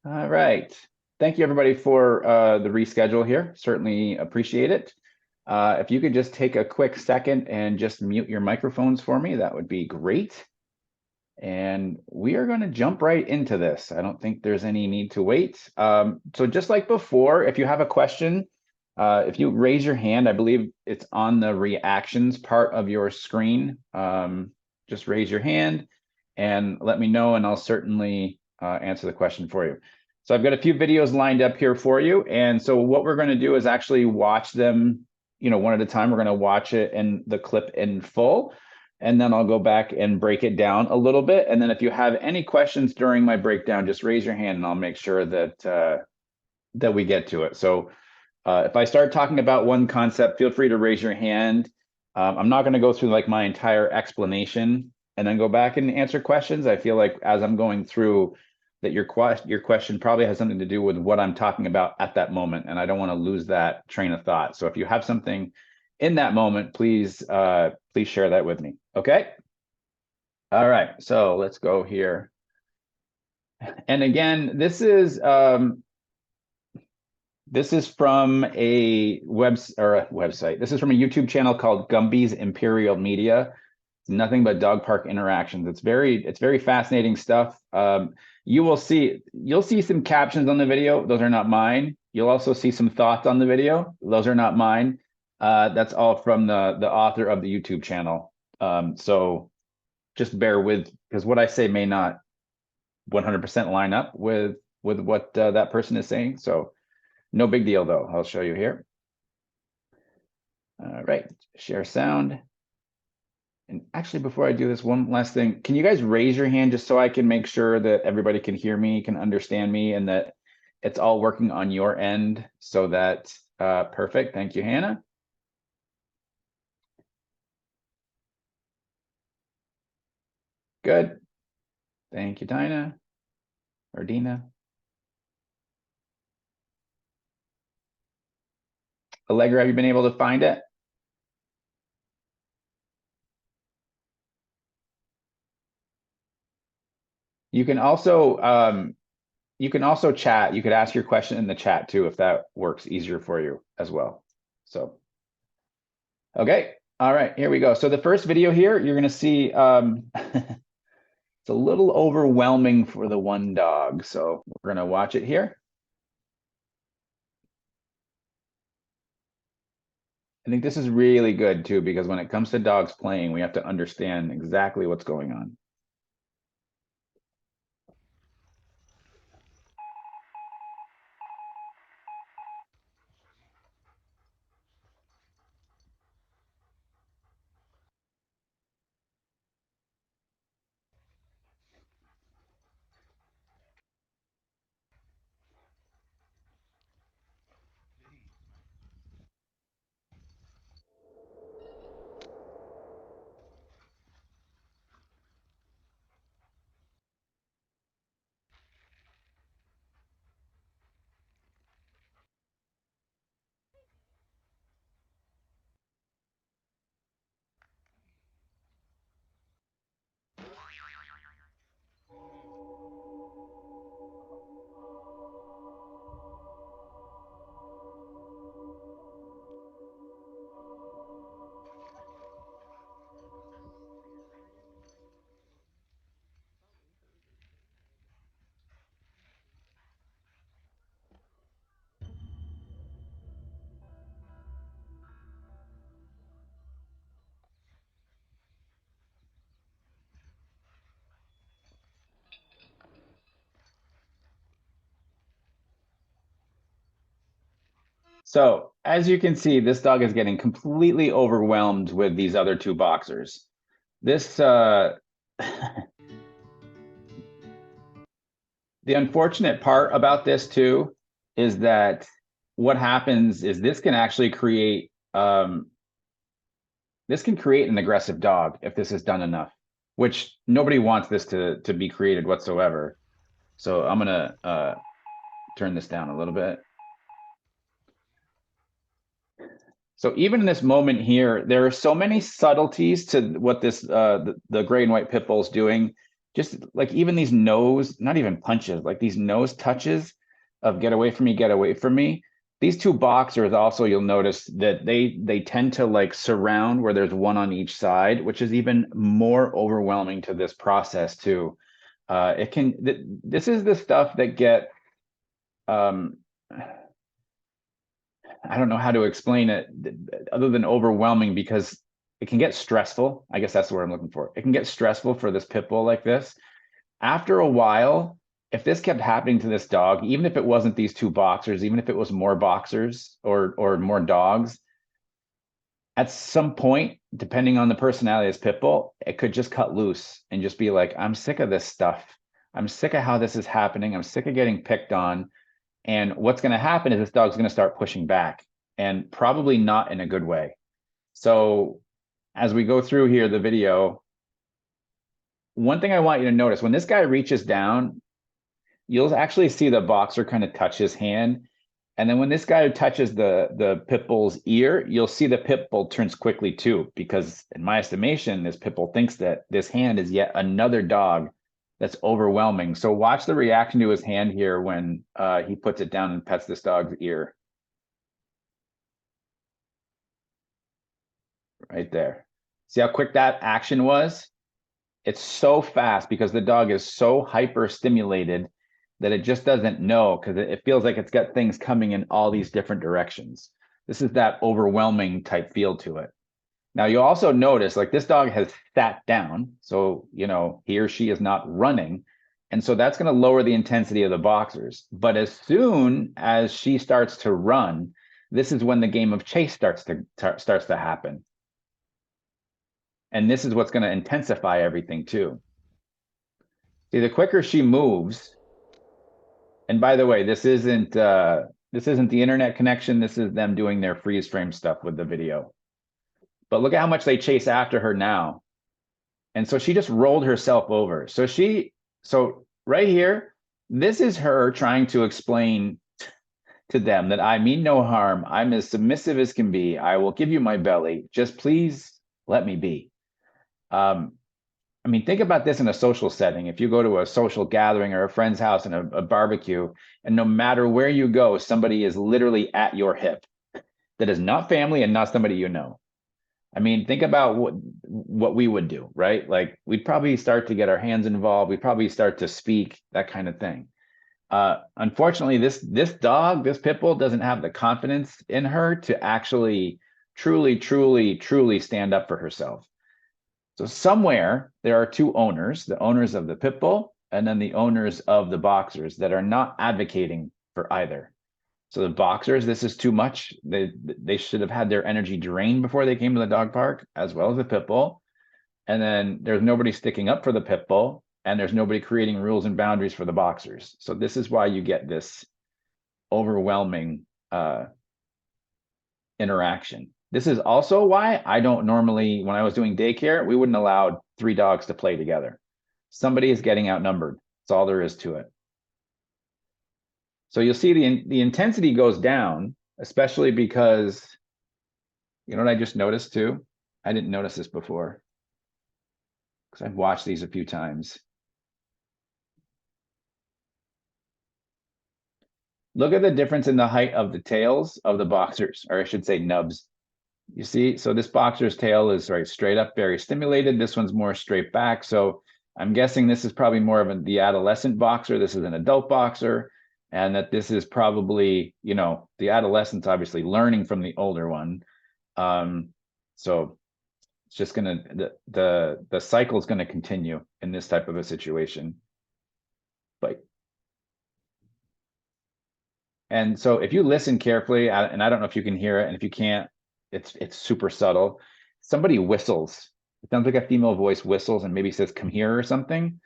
All right. Thank you, everybody, for the reschedule here. Certainly appreciate it. If you could just take a quick second and just mute your microphones for me, that would be great. And we are going to jump right into this. I don't think there's any need to wait. So just like before, if you have a question, if you raise your hand, I believe it's on the reactions part of your screen. Just raise your hand and let me know, and I'll certainly answer the question for you. So I've got a few videos lined up here for you. And so what we're going to do is actually watch them, one at a time. We're going to watch it in the clip in full, and then I'll go back and break it down a little bit. And then if you have any questions during my breakdown, just raise your hand and I'll make sure that that we get to it. So if I start talking about one concept, feel free to raise your hand. I'm not going to go through like my entire explanation and then go back and answer questions. I feel like as I'm going through that your question probably has something to do with what I'm talking about at that moment, and I don't want to lose that train of thought. So if you have something in that moment, please please share that with me. Okay. All right. So let's go here. And again, this is from a website. This is from a YouTube channel called Gumby's Imperial Media. It's nothing but dog park interactions. It's very fascinating stuff. You'll see some captions on the video. Those are not mine. You'll also see some thoughts on the video. Those are not mine. That's all from the author of the YouTube channel. So just bear with, because what I say may not 100% line up with what that person is saying. So no big deal, though. I'll show you here. All right, share sound. And actually, before I do this, one last thing. Can you guys raise your hand just so I can make sure that everybody can hear me, can understand me, and that it's all working on your end so that, perfect. Thank you, Hannah. Good. Thank you, Dinah or Dina. Allegra, have you been able to find it? You can also chat. You could ask your question in the chat too, if that works easier for you as well. So, okay. All right, here we go. So the first video here, you're going to see it's a little overwhelming for the one dog. So we're going to watch it here. I think this is really good too, because when it comes to dogs playing, we have to understand exactly what's going on. So as you can see, this dog is getting completely overwhelmed with these other two boxers. This, the unfortunate part about this too, is that what happens is this can actually create, this can create an aggressive dog if this is done enough, which nobody wants this to be created whatsoever. So I'm gonna turn this down a little bit. So even in this moment here, there are so many subtleties to what this the gray and white pit bull is doing. just like even these nose, not even punches, like these nose touches of get away from me, get away from me. These two boxers also, you'll notice that they tend to like surround where there's one on each side, which is even more overwhelming to this process too. It can, this is the stuff that get, um, I don't know how to explain it other than overwhelming, because it can get stressful. I guess that's the word I'm looking for. It can get stressful for this pit bull like this. After a while, if this kept happening to this dog, even if it wasn't these two boxers, even if it was more boxers or more dogs, at some point, depending on the personality of this pit bull, it could just cut loose and just be like, I'm sick of this stuff. I'm sick of how this is happening. I'm sick of getting picked on. And what's going to happen is this dog's going to start pushing back, and probably not in a good way. So as we go through here, the video, one thing I want you to notice, when this guy reaches down, you'll actually see the boxer kind of touch his hand. And then when this guy touches the pit bull's ear, you'll see the pit bull turns quickly too, because in my estimation, this pit bull thinks that this hand is yet another dog that's overwhelming. So watch the reaction to his hand here when he puts it down and pets this dog's ear. Right there. See how quick that action was? It's so fast because the dog is so hyper stimulated that it just doesn't know, because it feels like it's got things coming in all these different directions. This is that overwhelming type feel to it. Now you also notice like this dog has sat down, so he or she is not running, and so that's going to lower the intensity of the boxers. But as soon as she starts to run, this is when the game of chase starts to happen. And this is what's going to intensify everything too. See, the quicker she moves, and by the way, this isn't the internet connection. This is them doing their freeze frame stuff with the video. But look at how much they chase after her now. And so she just rolled herself over. So right here, this is her trying to explain to them that I mean no harm. I'm as submissive as can be. I will give you my belly. Just please let me be. I mean, think about this in a social setting. If you go to a social gathering or a friend's house and a barbecue, and no matter where you go, somebody is literally at your hip that is not family and not somebody you know. I mean, think about what we would do, right? Like we'd probably start to get our hands involved. We'd probably start to speak, that kind of thing. Unfortunately, this dog, this pit bull, doesn't have the confidence in her to actually truly stand up for herself. So somewhere there are two owners, the owners of the pit bull and then the owners of the boxers, that are not advocating for either. So the boxers, this is too much. They should have had their energy drained before they came to the dog park, as well as the pit bull. And then there's nobody sticking up for the pit bull, and there's nobody creating rules and boundaries for the boxers. So this is why you get this overwhelming interaction. This is also why I don't normally, when I was doing daycare, we wouldn't allow 3 dogs to play together. Somebody is getting outnumbered. That's all there is to it. So you'll see the intensity goes down, especially because, you know what I just noticed too? I didn't notice this before because I've watched these a few times. Look at the difference in the height of the tails of the boxers, or I should say nubs. You see, so this boxer's tail is right straight up, very stimulated. This one's more straight back. So I'm guessing this is probably more of the adolescent boxer. This is an adult boxer, and that this is probably, the adolescent's obviously learning from the older one. So it's just gonna, the cycle is gonna continue in this type of a situation. And so if you listen carefully, and I don't know if you can hear it, and if you can't, it's super subtle. Somebody whistles. It sounds like a female voice whistles and maybe says, "Come here" or something.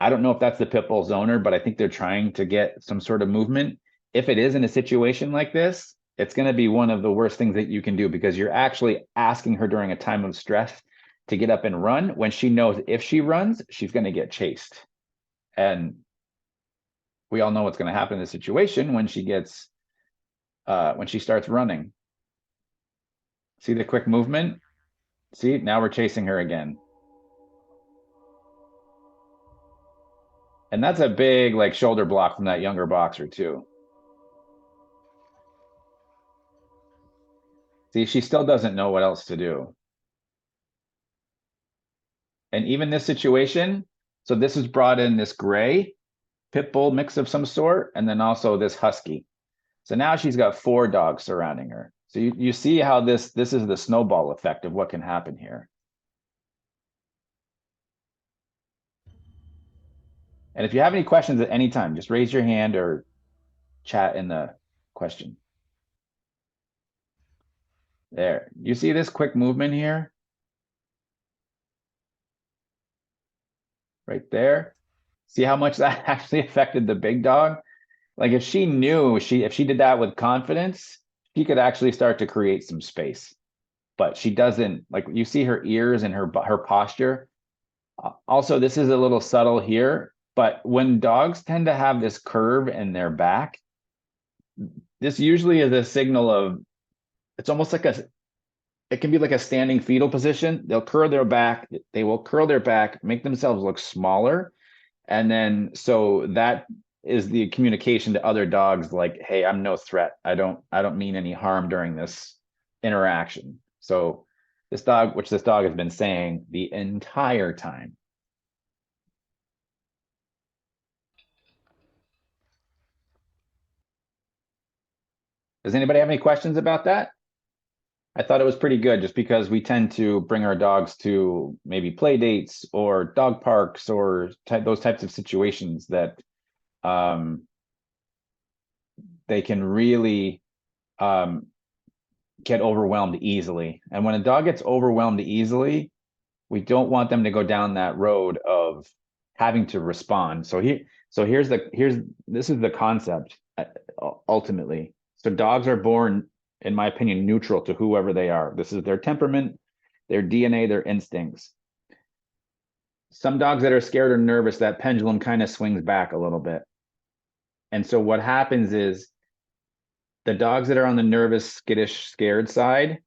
I don't know if that's the pit bull's owner, but I think they're trying to get some sort of movement. If it is in a situation like this, it's going to be one of the worst things that you can do, because you're actually asking her during a time of stress to get up and run when she knows if she runs, she's going to get chased. And we all know what's going to happen in this situation when she starts running. See the quick movement? See, now we're chasing her again. And that's a big like shoulder block from that younger boxer too. See, she still doesn't know what else to do. And even this situation, so this has brought in this gray pit bull mix of some sort, and then also this husky. So now she's got 4 dogs surrounding her. So you see how this is the snowball effect of what can happen here. And if you have any questions at any time, just raise your hand or chat in the question. There. You see this quick movement here? Right there. See how much that actually affected the big dog? Like if she knew if she did that with confidence, she could actually start to create some space. But she doesn't. Like you see her ears and her posture. Also, this is a little subtle here, but when dogs tend to have this curve in their back, this usually is a signal of, it's almost like it can be like a standing fetal position. They'll curl their back, they will curl their back, make themselves look smaller. And then, so that is the communication to other dogs like, hey, I'm no threat. I don't mean any harm during this interaction. So this dog has been saying the entire time. Does anybody have any questions about that? I thought it was pretty good just because we tend to bring our dogs to maybe play dates or dog parks or those types of situations that they can really get overwhelmed easily. And when a dog gets overwhelmed easily, we don't want them to go down that road of having to respond. So here's this is the concept ultimately. So dogs are born, in my opinion, neutral to whoever they are. This is their temperament, their DNA, their instincts. Some dogs that are scared or nervous, that pendulum kind of swings back a little bit. And so what happens is the dogs that are on the nervous, skittish, scared side,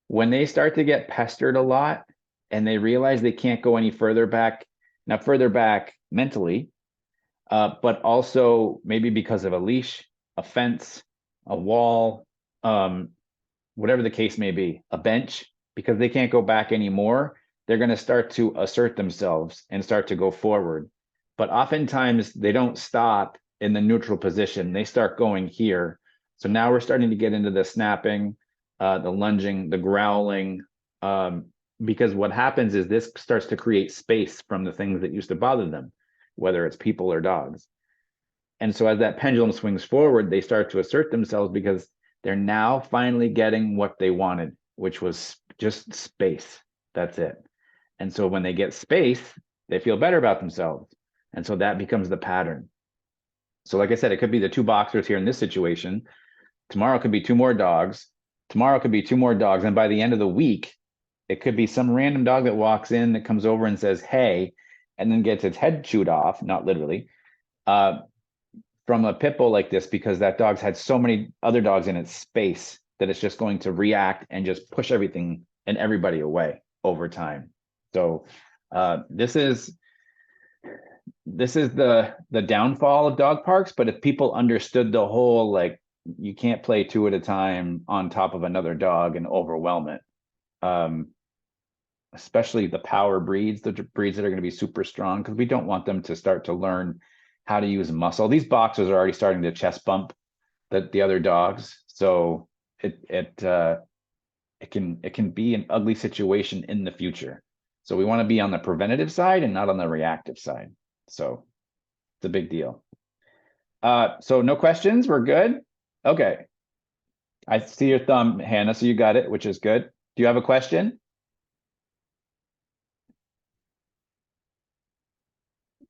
when they start to get pestered a lot and they realize they can't go any further back, now further back mentally, but also maybe because of a leash, a fence, a wall, whatever the case may be, a bench, because they can't go back anymore, they're going to start to assert themselves and start to go forward. But oftentimes they don't stop in the neutral position. They start going here. So now we're starting to get into the snapping, the lunging, the growling, because what happens is this starts to create space from the things that used to bother them, whether it's people or dogs. And so as that pendulum swings forward, they start to assert themselves because they're now finally getting what they wanted, which was just space. That's it. And so when they get space, they feel better about themselves. And so that becomes the pattern. So like I said, it could be the 2 boxers here in this situation. Tomorrow could be 2 more dogs. Tomorrow could be 2 more dogs. And by the end of the week, it could be some random dog that walks in that comes over and says, hey, and then gets its head chewed off, not literally, from a pit bull like this, because that dog's had so many other dogs in its space that it's just going to react and just push everything and everybody away over time. So this is the downfall of dog parks. But if people understood the whole, like, you can't play 2 at a time on top of another dog and overwhelm it, especially the power breeds, the breeds that are going to be super strong, because we don't want them to start to learn how to use muscle. These boxers are already starting to chest bump the other dogs, so it can be an ugly situation in the future. So we want to be on the preventative side and not on the reactive side. So it's a big deal. So no questions, we're good. Okay, I see your thumb, Hannah, so you got it, which is good. Do you have a question?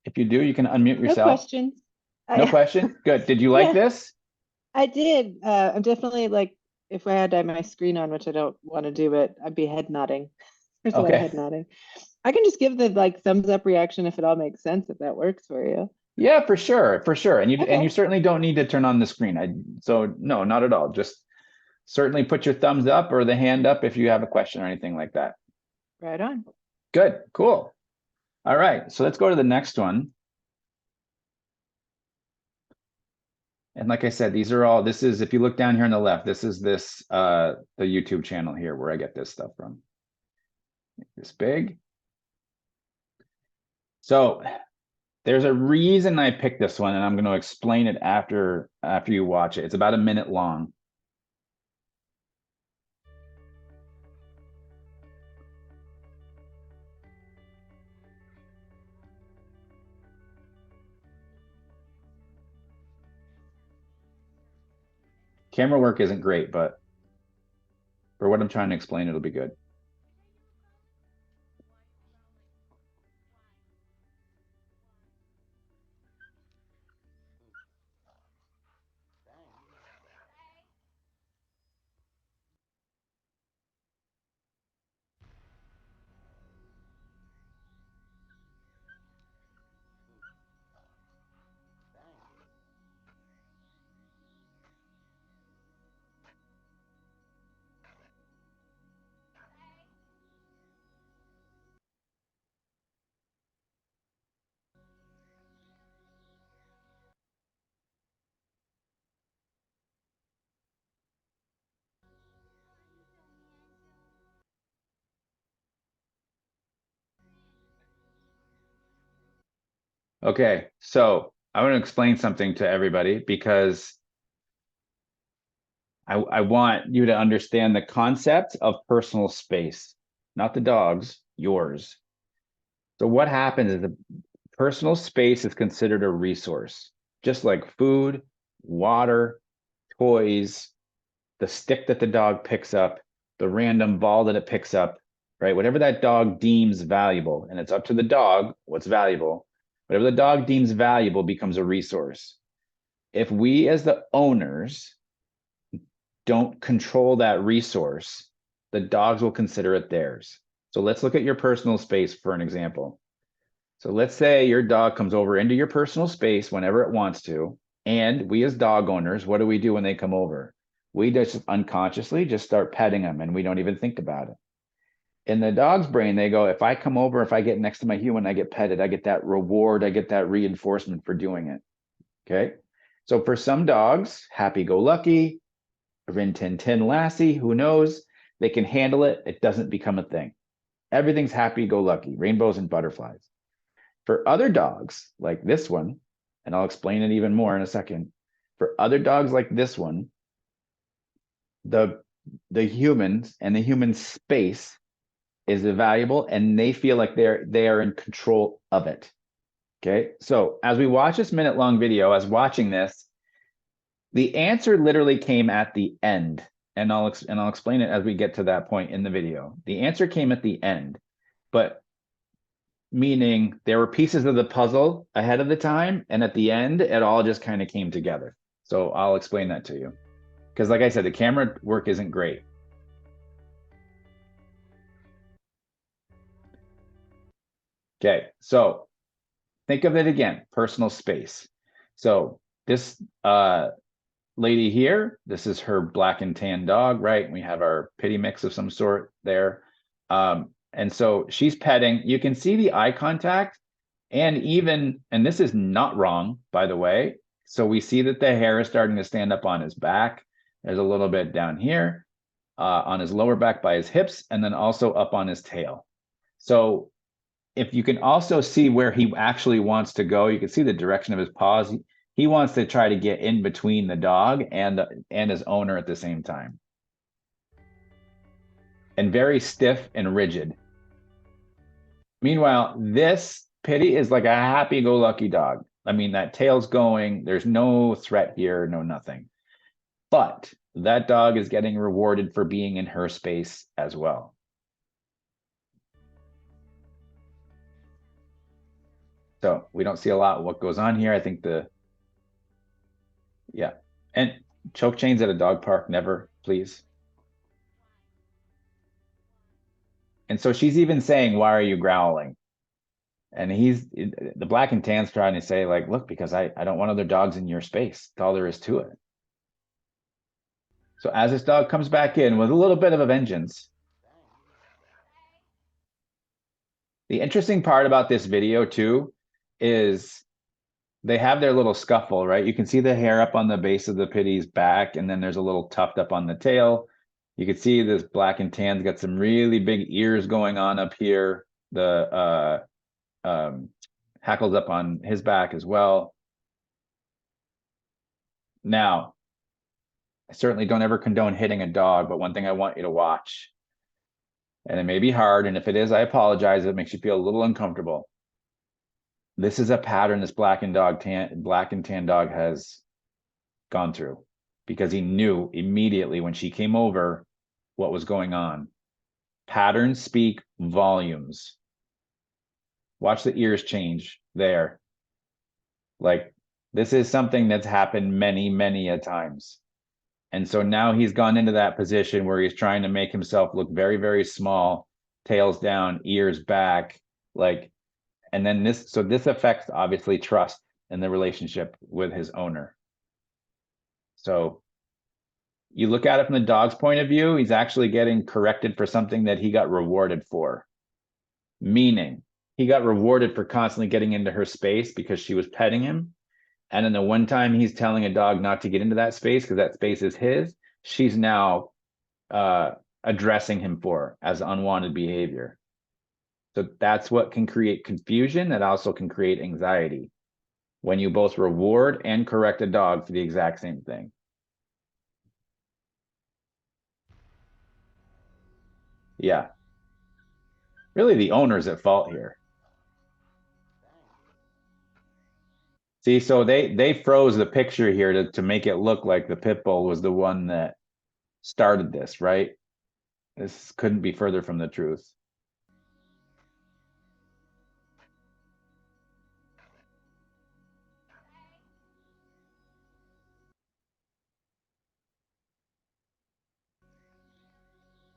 If you do, you can unmute No yourself. questions. No question? Good. Did you like Yeah, this? I did. I'm definitely like, if I had my screen on, which I don't want to do, but I'd be head nodding. There's a lot of Okay. head nodding. I can just give the like thumbs up reaction if it all makes sense, if that works for you. Yeah, for sure, for sure. And you Okay, certainly don't need to turn on the screen. So no, not at all. Just certainly put your thumbs up or the hand up if you have a question or anything like that. right on. Good, cool. All right, so let's go to the next one. And like I said, these are all, this is, if you look down here on the left, this is the YouTube channel here where I get this stuff from. Make this big. So there's a reason I picked this one, and I'm going to explain it after you watch it. It's about a minute long. Camera work isn't great, but for what I'm trying to explain, it'll be good. Okay, so I want to explain something to everybody because I want you to understand the concept of personal space, not the dog's, yours. So what happens is the personal space is considered a resource, just like food, water, toys, the stick that the dog picks up, the random ball that it picks up, right? Whatever that dog deems valuable, and it's up to the dog what's valuable. Whatever the dog deems valuable becomes a resource. If we as the owners don't control that resource, the dogs will consider it theirs. So let's look at your personal space for an example. So let's say your dog comes over into your personal space whenever it wants to. And we as dog owners, what do we do when they come over? We just unconsciously just start petting them and we don't even think about it. In the dog's brain, they go, if I come over, if I get next to my human, I get petted, I get that reward, I get that reinforcement for doing it. Okay. So for some dogs, happy-go-lucky, Rin Tin Tin Lassie, who knows? They can handle it. It doesn't become a thing. Everything's happy-go-lucky, rainbows and butterflies. For other dogs like this one, and I'll explain it even more in a second. For other dogs like this one, the humans and the human space is valuable and they feel like they are in control of it. Okay. So as we watch this minute long video, as watching this, the answer literally came at the end. And I'll explain it as we get to that point in the video. The answer came at the end, but meaning there were pieces of the puzzle ahead of the time, and at the end, it all just kind of came together. So I'll explain that to you. Because like I said, the camera work isn't great. Okay, so think of it again, personal space. So this lady here, this is her black and tan dog, right? We have our pitty mix of some sort there. And so she's petting. You can see the eye contact and this is not wrong, by the way. So we see that the hair is starting to stand up on his back. There's a little bit down here on his lower back by his hips, and then also up on his tail. So if you can also see where he actually wants to go, you can see the direction of his paws. He wants to try to get in between the dog and his owner at the same time. And very stiff and rigid. Meanwhile, this Pitty is like a happy-go-lucky dog. I mean, that tail's going, there's no threat here, no nothing. But that dog is getting rewarded for being in her space as well. So we don't see a lot of what goes on here. I think yeah. And choke chains at a dog park, never, please. And so she's even saying, why are you growling? And the black and tan's trying to say, like, look, because I don't want other dogs in your space. That's all there is to it. So as this dog comes back in with a little bit of a vengeance. The interesting part about this video too is they have their little scuffle, right? You can see the hair up on the base of the pitty's back, and then there's a little tuft up on the tail. You can see this black and tan's got some really big ears going on up here. The hackles up on his back as well. Now, I certainly don't ever condone hitting a dog, but one thing I want you to watch, and it may be hard, and if it is, I apologize. It makes you feel a little uncomfortable. This is a pattern this black and tan dog has gone through, because he knew immediately when she came over what was going on. Patterns speak volumes. Watch the ears change there. Like, this is something that's happened many, many a times. And so now he's gone into that position where he's trying to make himself look very, very small, tails down, ears back, like, and then this affects obviously trust in the relationship with his owner. So you look at it from the dog's point of view, he's actually getting corrected for something that he got rewarded for. Meaning, he got rewarded for constantly getting into her space because she was petting him. And then the one time he's telling a dog not to get into that space because that space is his, she's now addressing him for as unwanted behavior. So that's what can create confusion. That also can create anxiety when you both reward and correct a dog for the exact same thing. Yeah. Really, the owner's at fault here. See, so they froze the picture here to make it look like the pit bull was the one that started this, right? This couldn't be further from the truth.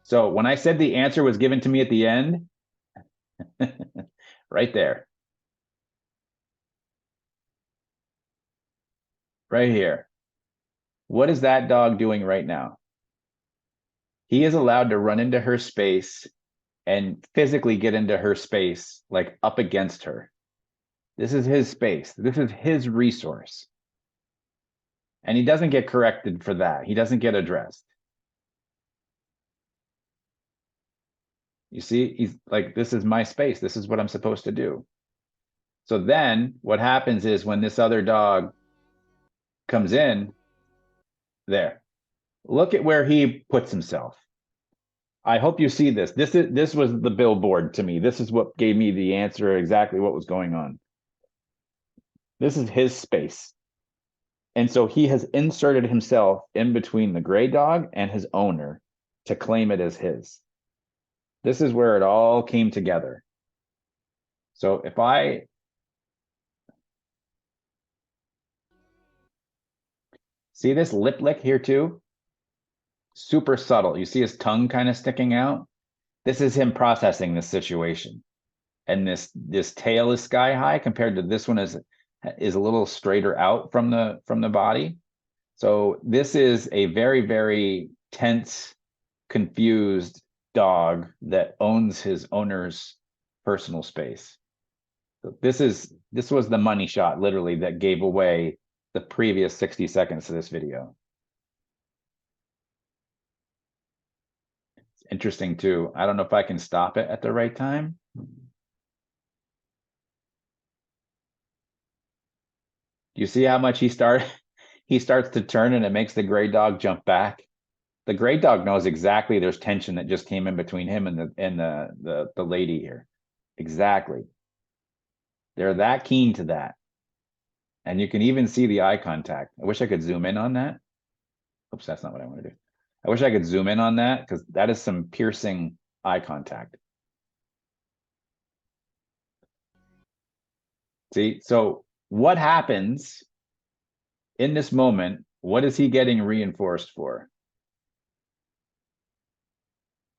So when I said the answer was given to me at the end, right there, right here. What is that dog doing right now? He is allowed to run into her space and physically get into her space, like up against her. This is his space. This is his resource. And he doesn't get corrected for that. He doesn't get addressed. You see, he's like, this is my space. This is what I'm supposed to do. So then what happens is when this other dog comes in, there, look at where he puts himself. I hope you see this. This was the billboard to me. This is what gave me the answer, exactly what was going on. This is his space. And so he has inserted himself in between the gray dog and his owner to claim it as his. This is where it all came together. So if I see this lip lick here too, super subtle. You see his tongue kind of sticking out. This is him processing this situation. And this tail is sky high compared to this one is a little straighter out from the body. So this is a very, very tense, confused dog that owns his owner's personal space. So this was the money shot, literally, that gave away the previous 60 seconds of this video. It's interesting too. I don't know if I can stop it at the right time. You see how much he starts to turn and it makes the gray dog jump back. The gray dog knows exactly there's tension that just came in between him and the lady here. Exactly. They're that keen to that. And you can even see the eye contact. I wish I could zoom in on that. Oops, that's not what I want to do. I wish I could zoom in on that because that is some piercing eye contact. See, so what happens in this moment? What is he getting reinforced for?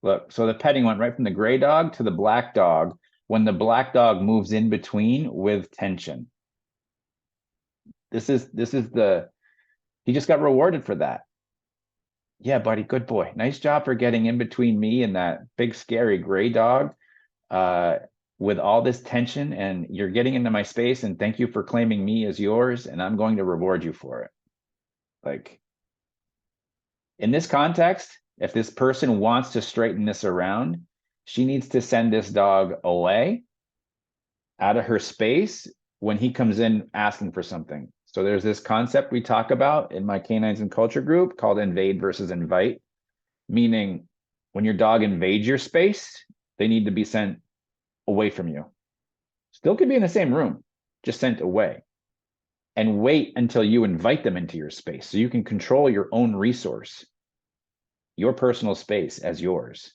Look, so the petting went right from the gray dog to the black dog when the black dog moves in between with tension. This is he just got rewarded for that. Yeah, buddy, good boy. Nice job for getting in between me and that big scary gray dog. with all this tension, and you're getting into my space, and thank you for claiming me as yours, and I'm going to reward you for it. Like, in this context, if this person wants to straighten this around, she needs to send this dog away out of her space when he comes in asking for something. So there's this concept we talk about in my Canines and Culture group called invade versus invite, meaning when your dog invades your space, they need to be sent away from you. Still could be in the same room, just sent away. And wait until you invite them into your space so you can control your own resource, your personal space as yours.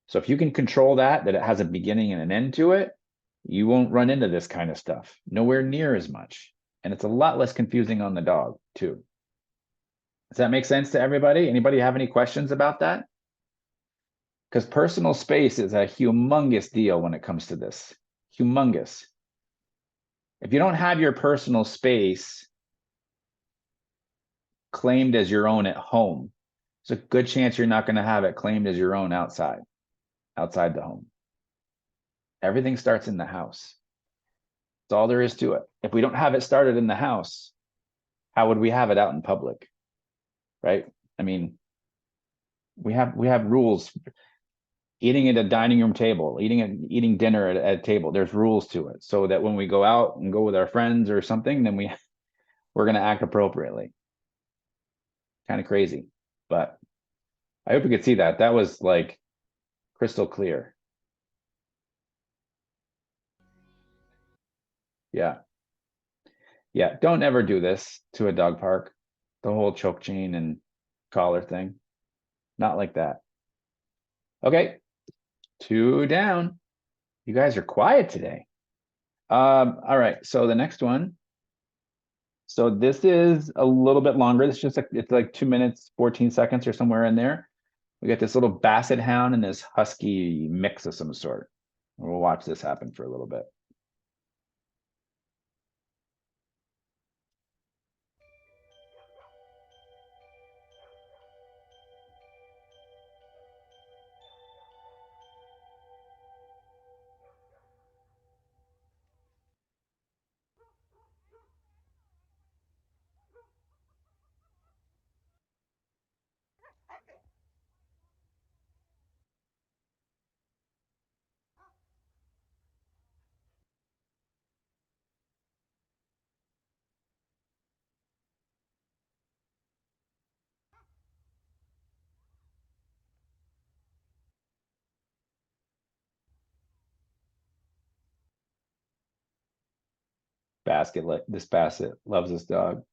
So if you can control that it has a beginning and an end to it, you won't run into this kind of stuff, nowhere near as much. And it's a lot less confusing on the dog too. Does that make sense to everybody? Anybody have any questions about that? Because personal space is a humongous deal when it comes to this. Humongous. If you don't have your personal space claimed as your own at home, there's a good chance you're not going to have it claimed as your own outside the home. Everything starts in the house. That's all there is to it. If we don't have it started in the house, how would we have it out in public? Right? I mean, we have rules. Eating at a dining room table, eating dinner at a table, there's rules to it, so that when we go out and go with our friends or something, then we're going to act appropriately. Kind of crazy, but I hope you could see that. That was like crystal clear. Yeah. Yeah, don't ever do this to a dog park. The whole choke chain and collar thing. Not like that. Okay, 2 down. You guys are quiet today. All right, so the next one. So this is a little bit longer. It's like 2 minutes, 14 seconds or somewhere in there. We got this little basset hound and this husky mix of some sort. We'll watch this happen for a little bit. This basset loves this dog.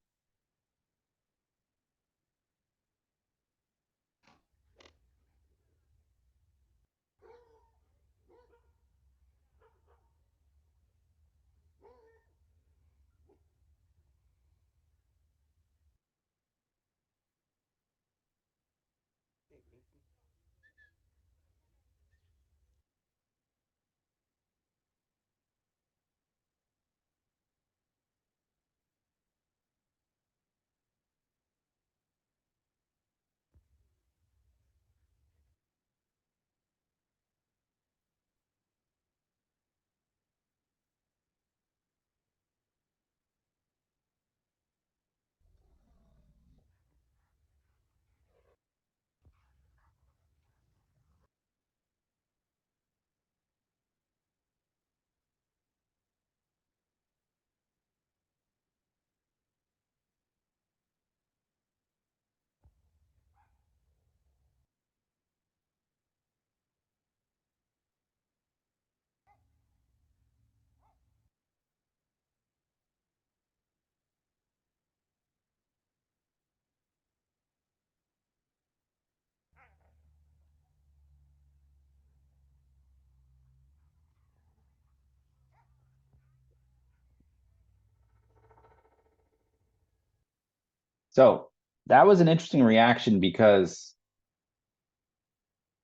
So that was an interesting reaction because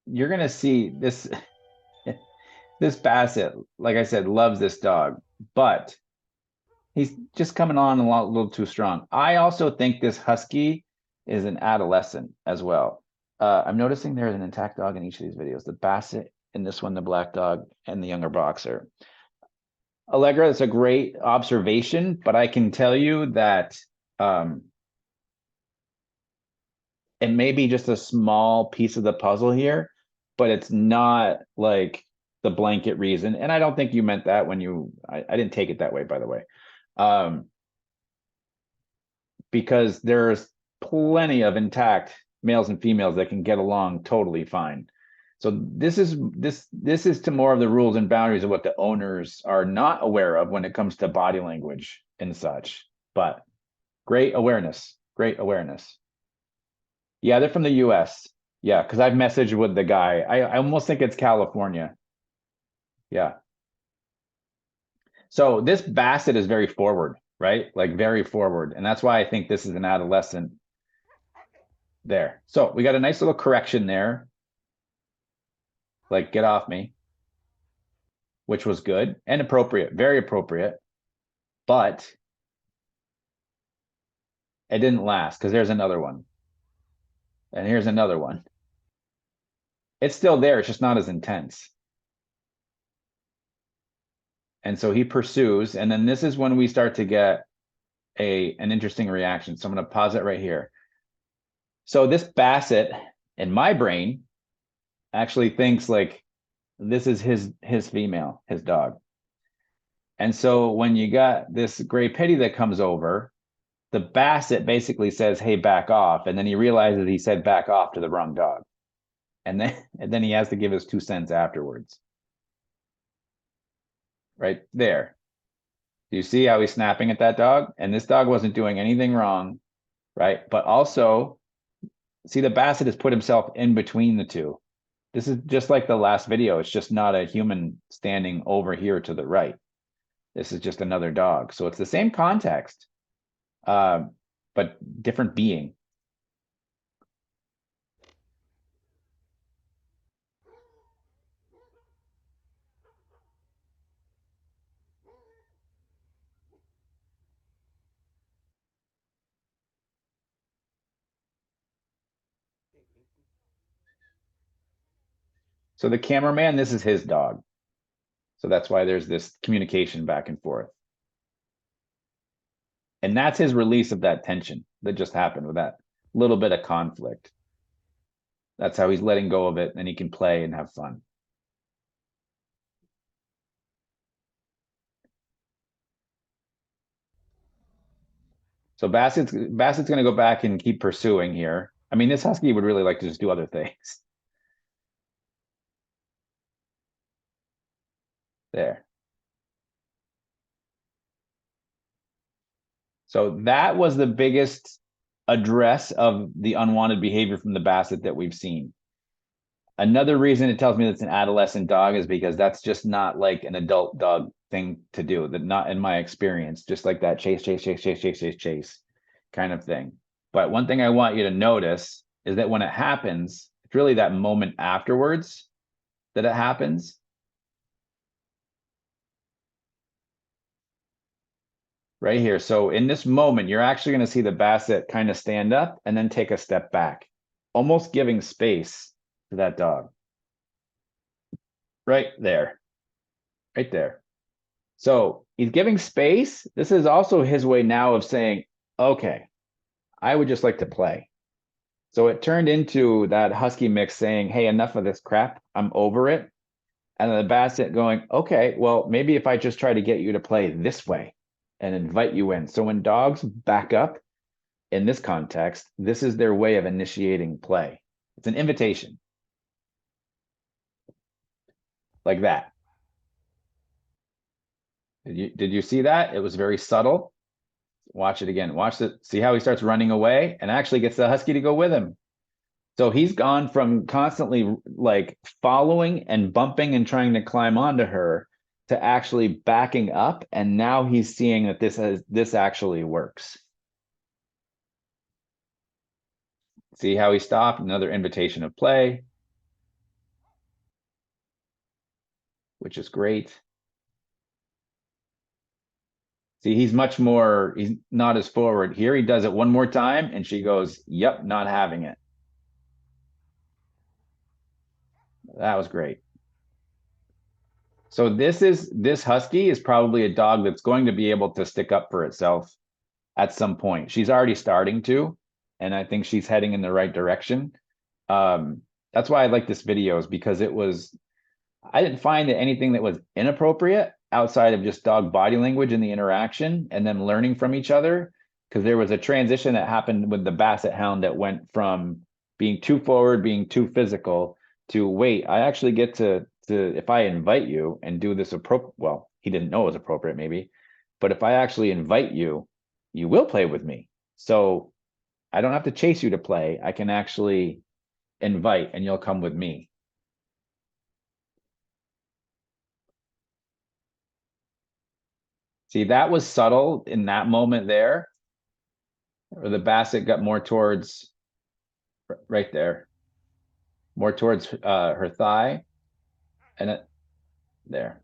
you're gonna see this this basset, like I said, loves this dog, but he's just coming on a little too strong. I also think this husky is an adolescent as well. I'm noticing there's an intact dog in each of these videos. The basset in this one, the black dog and the younger boxer. Allegra, it's a great observation, but I can tell you that it may be just a small piece of the puzzle here, but it's not like the blanket reason. And I don't think you meant that when I didn't take it that way, by the way. Because there's plenty of intact males and females that can get along totally fine. So this is to more of the rules and boundaries of what the owners are not aware of when it comes to body language and such. But great awareness, great awareness. Yeah, they're from the US. Yeah, because I've messaged with the guy. I almost think it's California. Yeah. So this Basset is very forward, right? Like very forward. And that's why I think this is an adolescent there. So we got a nice little correction there. Like, get off me, which was good and appropriate, very appropriate. But it didn't last because there's another one. And here's another one. It's still there. It's just not as intense. And so he pursues. And then this is when we start to get an interesting reaction. So I'm going to pause it right here. So this Basset in my brain actually thinks like this is his female, his dog. And so when you got this Gray Pitty that comes over, the Basset basically says, hey, back off. And then he realizes he said back off to the wrong dog. And then he has to give his 2 cents afterwards. Right there. Do you see how he's snapping at that dog? And this dog wasn't doing anything wrong, right? But also, see, the Basset has put himself in between the two. This is just like the last video. It's just not a human standing over here to the right. This is just another dog. So it's the same context, but different being. So the cameraman, this is his dog. So that's why there's this communication back and forth. And that's his release of that tension that just happened with that little bit of conflict. That's how he's letting go of it, and he can play and have fun. So Bassett's going to go back and keep pursuing here. I mean, this husky would really like to just do other things. There. So that was the biggest address of the unwanted behavior from the Basset that we've seen. Another reason it tells me that it's an adolescent dog is because that's just not like an adult dog thing to do. That not in my experience, just like that chase kind of thing. But one thing I want you to notice is that when it happens, it's really that moment afterwards that it happens. Right here. So in this moment, you're actually going to see the Basset kind of stand up and then take a step back, almost giving space to that dog. Right there. Right there. So he's giving space. This is also his way now of saying, okay, I would just like to play. So it turned into that husky mix saying, hey, enough of this crap. I'm over it. And then the Basset going, okay, well, maybe if I just try to get you to play this way and invite you in. So when dogs back up in this context, this is their way of initiating play. It's an invitation. Like that. Did you see that? It was very subtle. Watch it again. Watch it. See how he starts running away and actually gets the husky to go with him. So he's gone from constantly like following and bumping and trying to climb onto her to actually backing up. And now he's seeing that this actually works. See how he stopped? Another invitation of play, which is great. See, he's not as forward. Here he does it one more time and she goes, yep, not having it. That was great. So this husky is probably a dog that's going to be able to stick up for itself at some point. She's already starting to, and I think she's heading in the right direction. That's why I like this video, is because I didn't find that anything that was inappropriate outside of just dog body language and the interaction and them learning from each other. Because there was a transition that happened with the Basset Hound that went from being too forward, being too physical, to wait, I actually get to if I invite you and do this appropriate, well, he didn't know it was appropriate maybe, but if I actually invite you, you will play with me. So I don't have to chase you to play. I can actually invite and you'll come with me. See, that was subtle in that moment there, or the Basset got more towards right there, more towards her thigh, and it there.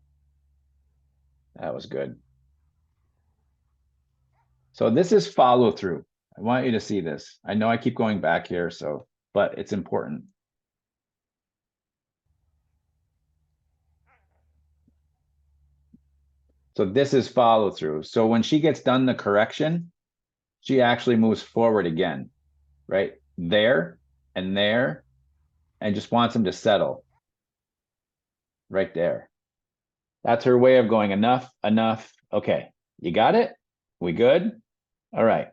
That was good. So this is follow through. I want you to see this. I know I keep going back here, so, but it's important. So this is follow through. So when she gets done the correction, she actually moves forward again, right? There and there, and just wants him to settle right there. That's her way of going, enough, enough. Okay, you got it? We good? All right.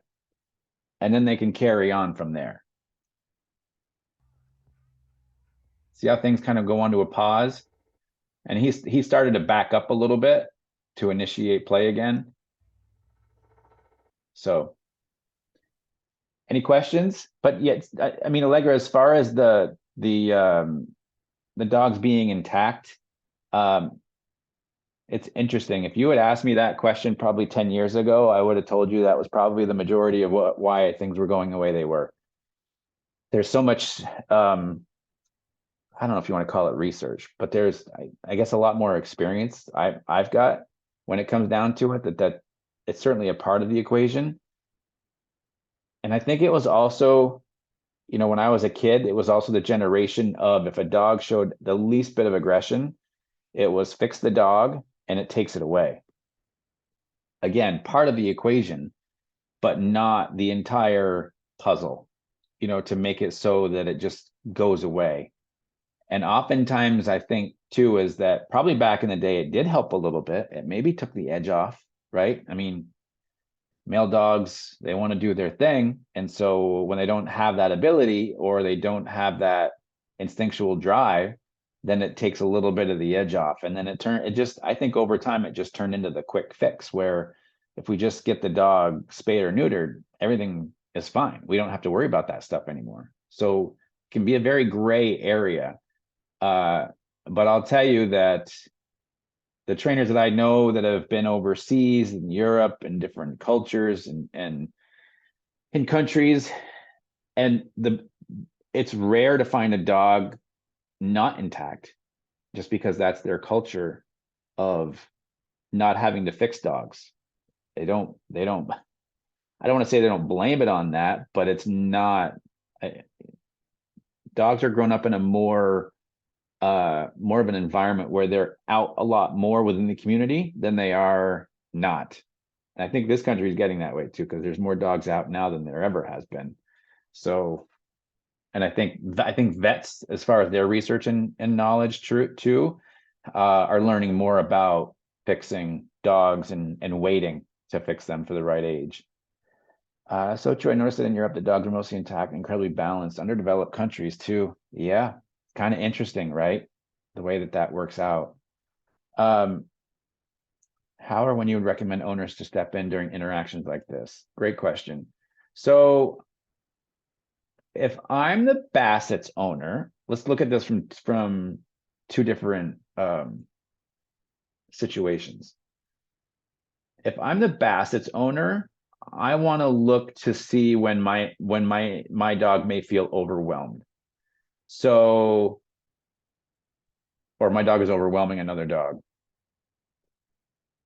And then they can carry on from there. See how things kind of go on to a pause? And he started to back up a little bit to initiate play again. So any questions? But yet, I mean, Allegra, as far as the dogs being intact, it's interesting. If you had asked me that question probably 10 years ago, I would have told you that was probably the majority of why things were going the way they were. There's so much, I don't know if you want to call it research, but there's, I guess, a lot more experience I've got when it comes down to it, that it's certainly a part of the equation. And I think it was also, when I was a kid, it was also the generation of, if a dog showed the least bit of aggression, it was fix the dog and it takes it away. Again, part of the equation, but not the entire puzzle, to make it so that it just goes away. And oftentimes I think too, is that probably back in the day, it did help a little bit. It maybe took the edge off, right? I mean, male dogs, they want to do their thing. And so when they don't have that ability, or they don't have that instinctual drive, then it takes a little bit of the edge off. And then I think over time, it just turned into the quick fix, where if we just get the dog spayed or neutered, everything is fine. We don't have to worry about that stuff anymore. So it can be a very gray area. But I'll tell you that the trainers that I know that have been overseas in Europe and different cultures and in countries, and it's rare to find a dog not intact, just because that's their culture of not having to fix dogs. I don't want to say they don't blame it on that, but it's not. Dogs are grown up in a more of an environment where they're out a lot more within the community than they are not. And I think this country is getting that way too, because there's more dogs out now than there ever has been. So, and I think vets, as far as their research and knowledge too, are learning more about fixing dogs and waiting to fix them for the right age. So true. I noticed that in Europe, the dogs are mostly intact, incredibly balanced. Underdeveloped countries too. Yeah, kind of interesting, right? The way that works out. How or when you would recommend owners to step in during interactions like this? Great question. So if I'm the Bassett's owner, let's look at this from two different situations. If I'm the Bassett's owner, I want to look to see when my dog may feel overwhelmed. So, or my dog is overwhelming another dog.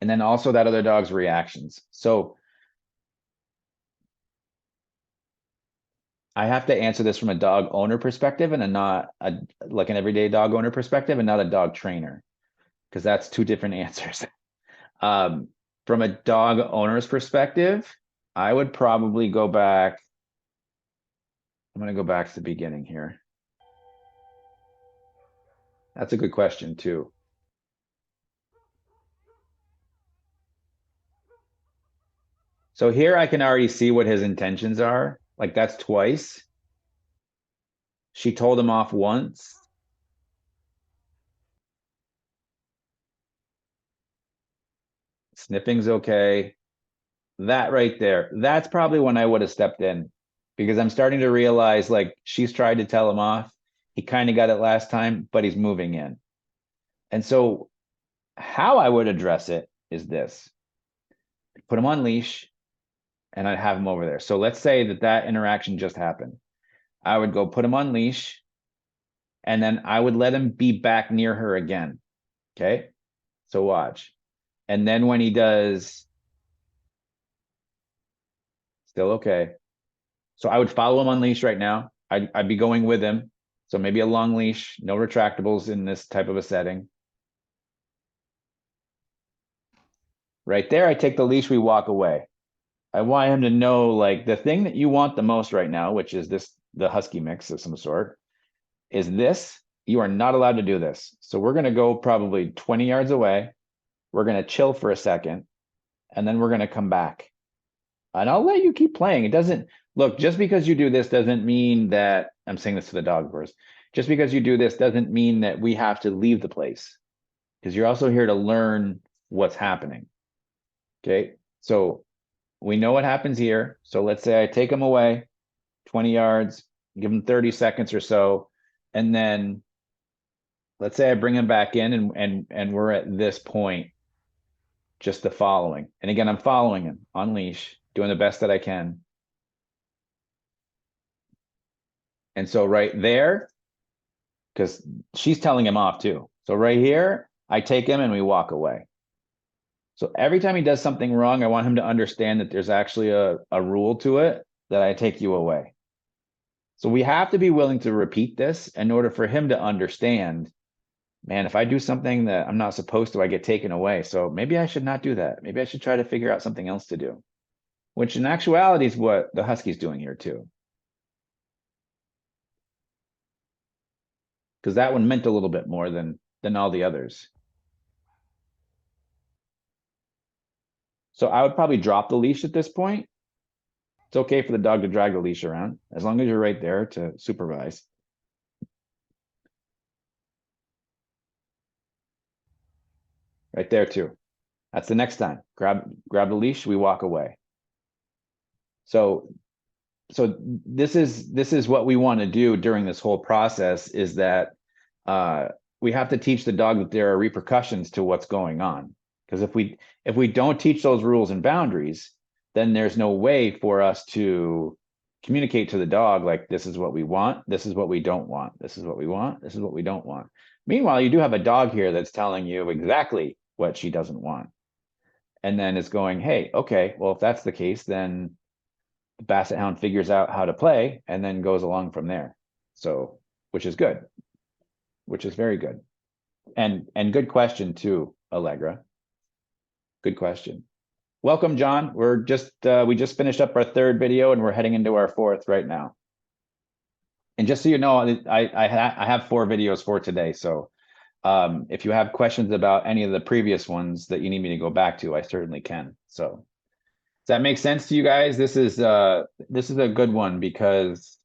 And then also that other dog's reactions. So I have to answer this from a dog owner perspective, and not like an everyday dog owner perspective, and not a dog trainer. because that's two different answers. From a dog owner's perspective, I would probably go back. I'm going to go back to the beginning here. That's a good question too. So here I can already see what his intentions are. Like that's twice. She told him off once. Sniffing's okay. That right there, that's probably when I would have stepped in because I'm starting to realize like she's tried to tell him off. He kind of got it last time, but he's moving in. And so how I would address it is this. Put him on leash and I'd have him over there. So let's say that that interaction just happened. I would go put him on leash and then I would let him be back near her again. Okay. So watch. And then when he does, still okay. So I would follow him on leash right now. I'd be going with him. So maybe a long leash, no retractables in this type of a setting. Right there, I take the leash, we walk away. I want him to know like the thing that you want the most right now, which is the husky mix of some sort, is this. You are not allowed to do this. So we're going to go probably 20 yards away. We're going to chill for a second, and then we're going to come back. And I'll let you keep playing. It doesn't look, just because you do this doesn't mean that I'm saying this to the dog, of course. Just because you do this doesn't mean that we have to leave the place because you're also here to learn what's happening. Okay. So we know what happens here. So let's say I take him away 20 yards, give him 30 seconds or so. And then let's say I bring him back in and we're at this point, just the following. And again, I'm following him on leash, doing the best that I can. And so right there, because she's telling him off too. So right here, I take him and we walk away. So every time he does something wrong, I want him to understand that there's actually a rule to it that I take you away. So we have to be willing to repeat this in order for him to understand, man, if I do something that I'm not supposed to, I get taken away. So maybe I should not do that. Maybe I should try to figure out something else to do, which in actuality is what the Husky's doing here too. Because that one meant a little bit more than all the others. So I would probably drop the leash at this point. It's okay for the dog to drag the leash around as long as you're right there to supervise. Right there too. That's the next time. Grab the leash, we walk away. So this is what we want to do during this whole process is that we have to teach the dog that there are repercussions to what's going on. Because if we don't teach those rules and boundaries, then there's no way for us to communicate to the dog like this is what we want, this is what we don't want, this is what we want, this is what we don't want. Meanwhile, you do have a dog here that's telling you exactly what she doesn't want. And then it's going, hey, okay, well, if that's the case, then the Basset Hound figures out how to play and then goes along from there. So, which is good, which is very good. And good question too, Allegra. Good question. Welcome, John. We're just we just finished up our third video and we're heading into our fourth right now. And just so you know, I have 4 videos for today. So if you have questions about any of the previous ones that you need me to go back to, I certainly can. So does that make sense to you guys? This is a good one because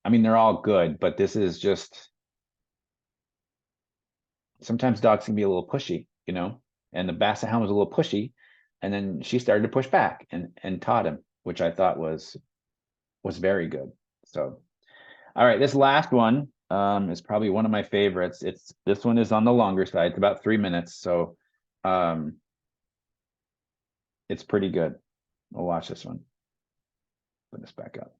I mean they're all good, but this is just sometimes dogs can be a little pushy, you know, and the Basset Hound was a little pushy, and then she started to push back and taught him, which I thought was very good. So, all right, this last one is probably one of my favorites. This one is on the longer side. It's about 3 minutes, so it's pretty good. We'll watch this one. Put this back up.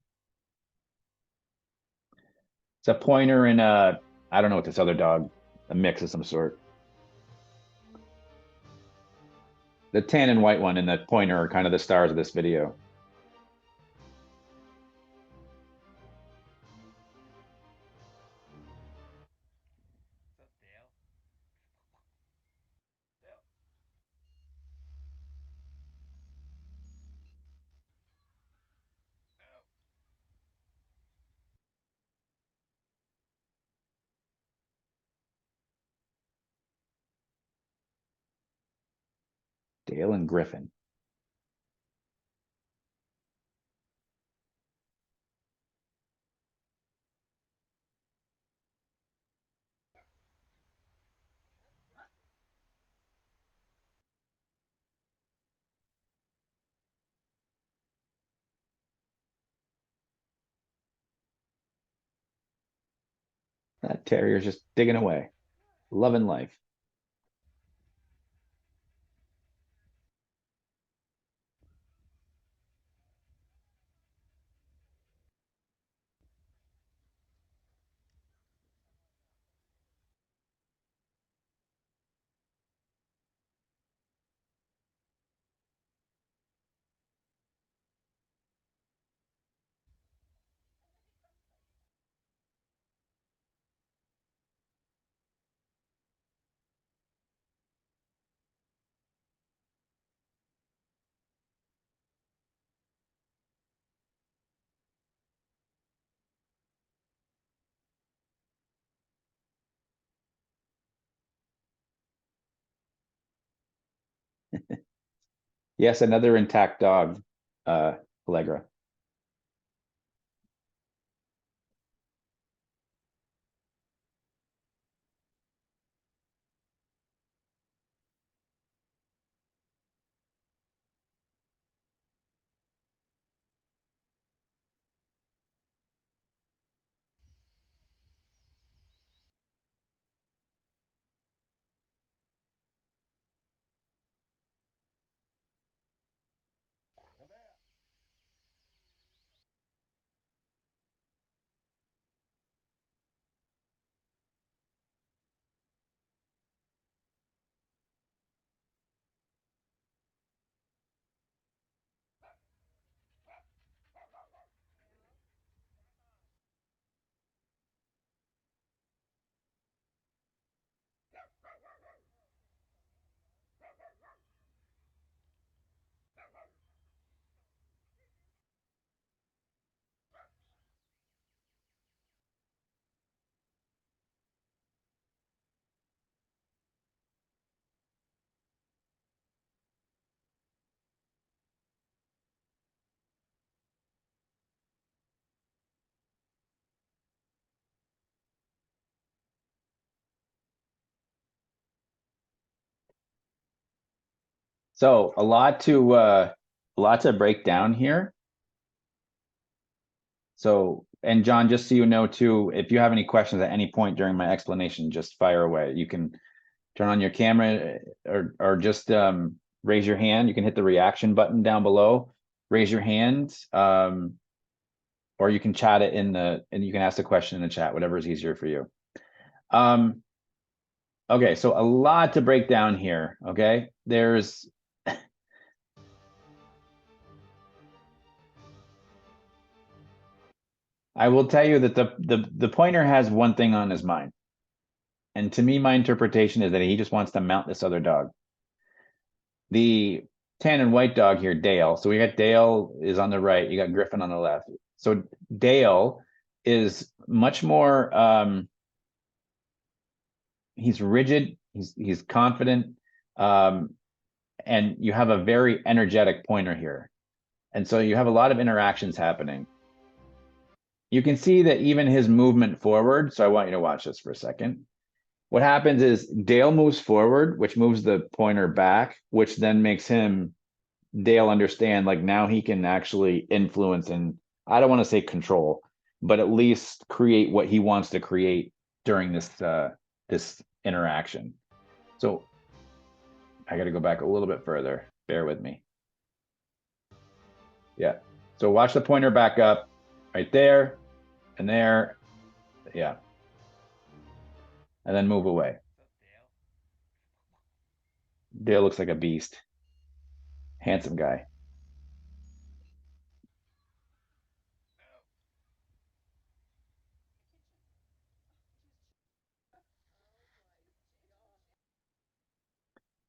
It's a pointer and I don't know what this other dog, a mix of some sort. The tan and white one and the pointer are kind of the stars of this video. Dale and Griffin. That terrier's just digging away, loving life. Yes, another intact dog, Allegra. So a lot to break down here. So, and John, just so you know too, if you have any questions at any point during my explanation, just fire away. You can turn on your camera or just raise your hand. You can hit the reaction button down below, raise your hand, or you can chat it and you can ask the question in the chat, whatever is easier for you. Okay, so a lot to break down here, okay? I will tell you that the pointer has one thing on his mind. And to me, my interpretation is that he just wants to mount this other dog. The tan and white dog here, Dale. So we got Dale is on the right, you got Griffin on the left. So Dale is much more he's rigid, he's confident, and you have a very energetic pointer here. And so you have a lot of interactions happening. You can see that even his movement forward, so I want you to watch this for a second. What happens is Dale moves forward, which moves the pointer back, which then makes Dale understand like now he can actually influence and I don't want to say control, but at least create what he wants to create during this interaction. So I got to go back a little bit further. Bear with me. Yeah. So watch the pointer back up right there and there. Yeah. And then move away. Dale looks like a beast. Handsome guy.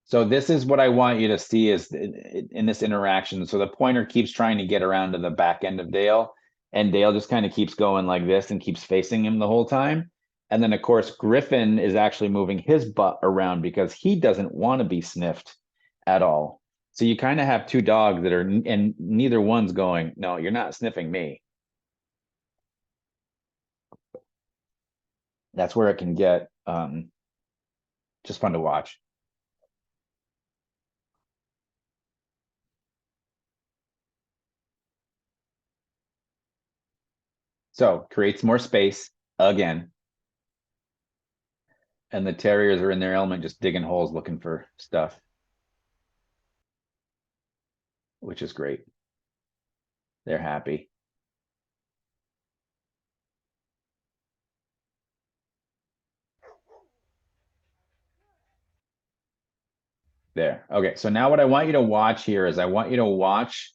So this is what I want you to see is in this interaction. So the pointer keeps trying to get around to the back end of Dale, and Dale just kind of keeps going like this and keeps facing him the whole time. And then of course Griffin is actually moving his butt around because he doesn't want to be sniffed at all. So you kind of have two dogs that are, and neither one's going, no, you're not sniffing me. That's where it can get just fun to watch. So creates more space again. And the terriers are in their element, just digging holes looking for stuff, which is great. They're happy. There. Okay, so now what I want you to watch here is I want you to watch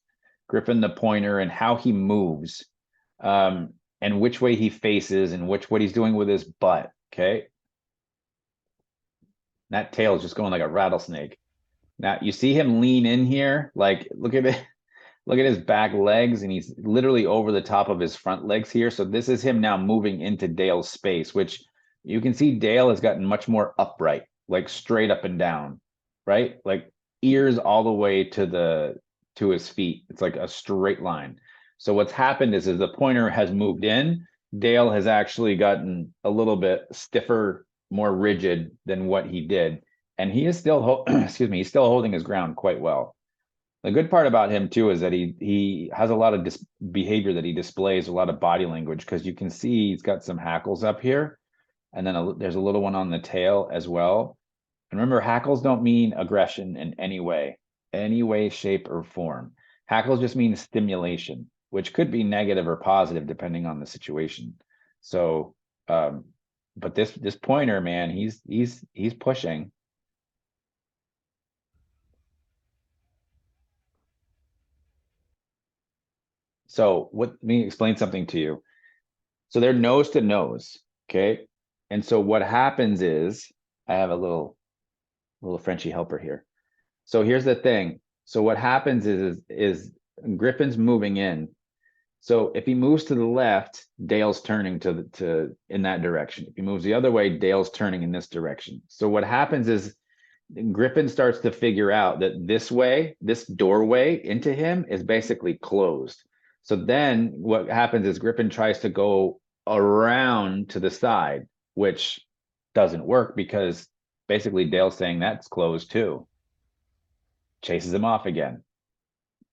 Griffin the pointer and how he moves, and which way he faces and what he's doing with his butt. Okay. That tail is just going like a rattlesnake. Now you see him lean in here, like look at it, look at his back legs, and he's literally over the top of his front legs here. So this is him now moving into Dale's space, which you can see Dale has gotten much more upright, like straight up and down, right? Like ears all the way to his feet. It's like a straight line. So what's happened is the pointer has moved in. Dale has actually gotten a little bit stiffer, more rigid than what he did, and he is still excuse me, he's still holding his ground quite well. The good part about him too is that he has a lot of behavior that he displays, a lot of body language, because you can see he's got some hackles up here, and then there's a little one on the tail as well. And remember, hackles don't mean aggression in any way, shape, or form. Hackles just mean stimulation, which could be negative or positive depending on the situation. So, but this pointer, man, he's pushing. So let me explain something to you. So they're nose to nose, okay? And so what happens is I have a little Frenchy helper here. So here's the thing. So what happens is Griffin's moving in. So if he moves to the left, Dale's turning to in that direction. If he moves the other way, Dale's turning in this direction. So what happens is Griffin starts to figure out that this way, this doorway into him is basically closed. So then what happens is Griffin tries to go around to the side, which doesn't work because basically Dale's saying that's closed too. Chases him off again.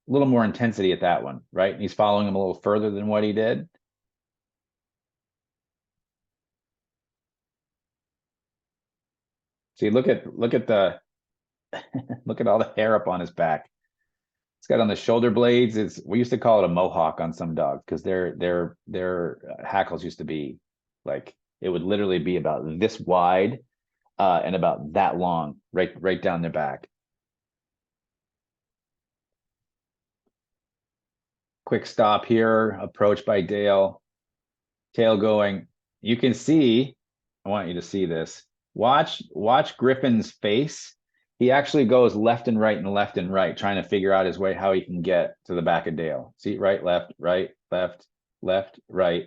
A little more intensity at that one, right? He's following him a little further than what he did. See, look at the look at all the hair up on his back. It's got on the shoulder blades. It's we used to call it a mohawk on some dogs because their hackles used to be like it would literally be about this wide and about that long, right down their back. Quick stop here, approach by Dale, tail going. You can see, I want you to see this. Watch Griffin's face. He actually goes left and left and right, trying to figure out his way how he can get to the back of Dale. See, right, left, left, right.